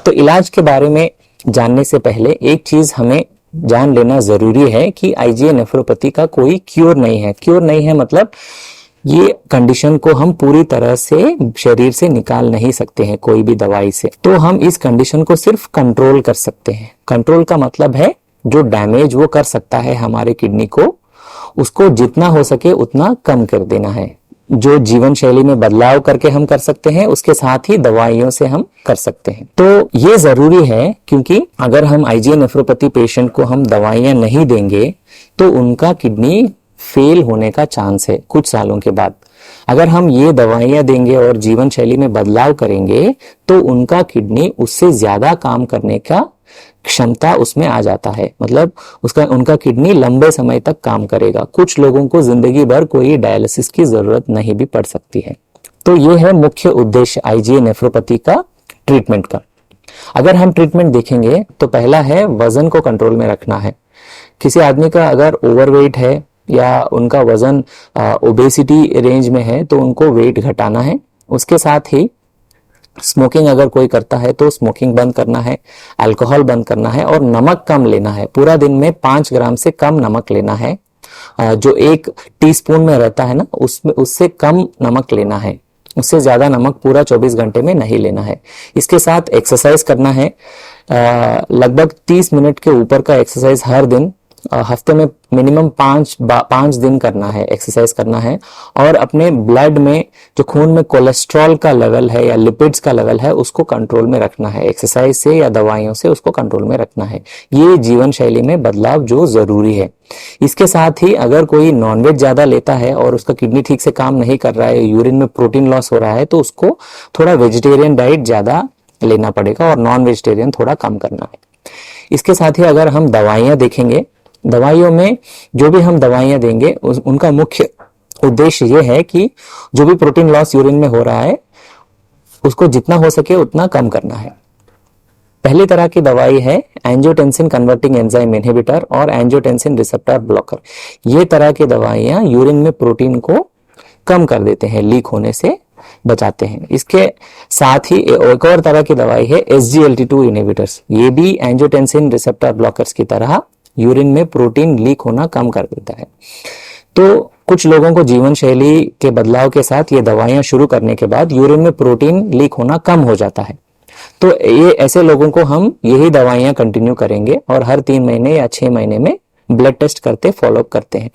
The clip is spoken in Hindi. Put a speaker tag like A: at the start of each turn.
A: तो इलाज के बारे में जानने से पहले एक चीज हमें जान लेना जरूरी है कि आईजीए नेफ्रोपैथी का कोई क्योर नहीं है। क्योर नहीं है मतलब ये कंडीशन को हम पूरी तरह से शरीर से निकाल नहीं सकते हैं कोई भी दवाई से। तो हम इस कंडीशन को सिर्फ कंट्रोल कर सकते हैं। कंट्रोल का मतलब है जो डैमेज वो कर सकता है हमारे किडनी को, उसको जितना हो सके उतना कम कर देना है। जो जीवन शैली में बदलाव करके हम कर सकते हैं, उसके साथ ही दवाइयों से हम कर सकते हैं। तो ये जरूरी है, क्योंकि अगर हम आईजीए नेफ्रोपैथी पेशेंट को हम दवाइयां नहीं देंगे तो उनका किडनी फेल होने का चांस है कुछ सालों के बाद। अगर हम ये दवाइयां देंगे और जीवन शैली में बदलाव करेंगे तो उनका किडनी उससे ज्यादा काम करने का क्षमता उसमें आ जाता है। मतलब उनका किडनी लंबे समय तक काम करेगा। कुछ लोगों को जिंदगी भर कोई डायलिसिस की जरूरत नहीं भी पड़ सकती है। तो ये है मुख्य उद्देश्य आईजीए नेफ्रोपैथी का ट्रीटमेंट का। अगर हम ट्रीटमेंट देखेंगे तो पहला है वजन को कंट्रोल में रखना है। किसी आदमी का अगर ओवरवेट है या उनका वजन ओबेसिटी रेंज में है तो उनको वेट घटाना है। उसके साथ ही स्मोकिंग अगर कोई करता है तो स्मोकिंग बंद करना है, अल्कोहल बंद करना है और नमक कम लेना है। पूरा दिन में 5 ग्राम से कम नमक लेना है। जो 1 टीस्पून में रहता है ना, उससे कम नमक लेना है। उससे ज्यादा नमक पूरा 24 घंटे में नहीं लेना है। इसके साथ एक्सरसाइज करना है। लगभग 30 मिनट के ऊपर का एक्सरसाइज हर दिन, हफ्ते में मिनिमम 5 दिन करना है, एक्सरसाइज करना है। और अपने ब्लड में जो खून में कोलेस्ट्रॉल का लेवल है या लिपिड्स का लेवल है उसको कंट्रोल में रखना है। एक्सरसाइज से या दवाइयों से उसको कंट्रोल में रखना है। ये जीवन शैली में बदलाव जो जरूरी है। इसके साथ ही अगर कोई नॉनवेज ज्यादा लेता है और उसका किडनी ठीक से काम नहीं कर रहा है, यूरिन में प्रोटीन लॉस हो रहा है, तो उसको थोड़ा वेजिटेरियन डाइट ज्यादा लेना पड़ेगा और नॉन वेजिटेरियन थोड़ा कम करना है। इसके साथ ही अगर हम दवाइयां देखेंगे, दवाइयों में जो भी हम दवाइयां देंगे उनका मुख्य उद्देश्य ये है कि जो भी प्रोटीन लॉस यूरिन में हो रहा है उसको जितना हो सके उतना कम करना है। पहली तरह की दवाई है एंजियोटेंसिन कन्वर्टिंग एंजाइम इनहिबिटर और एंजियोटेंसिन रिसेप्टर ब्लॉकर। ये तरह की दवाइयां यूरिन में प्रोटीन को कम कर देते हैं, लीक होने से बचाते हैं। इसके साथ ही एक और तरह की दवाई है SGLT2 इनहिबिटर्स। ये भी एंजियोटेंसिन रिसेप्टर ब्लॉकर्स की तरह यूरिन में प्रोटीन लीक होना कम कर देता है। तो कुछ लोगों को जीवन शैली के बदलाव के साथ ये दवाइयां शुरू करने के बाद यूरिन में प्रोटीन लीक होना कम हो जाता है। तो ये ऐसे लोगों को हम यही दवाइयां कंटिन्यू करेंगे और हर 3 महीने या 6 महीने में ब्लड टेस्ट करते फॉलोअप करते हैं।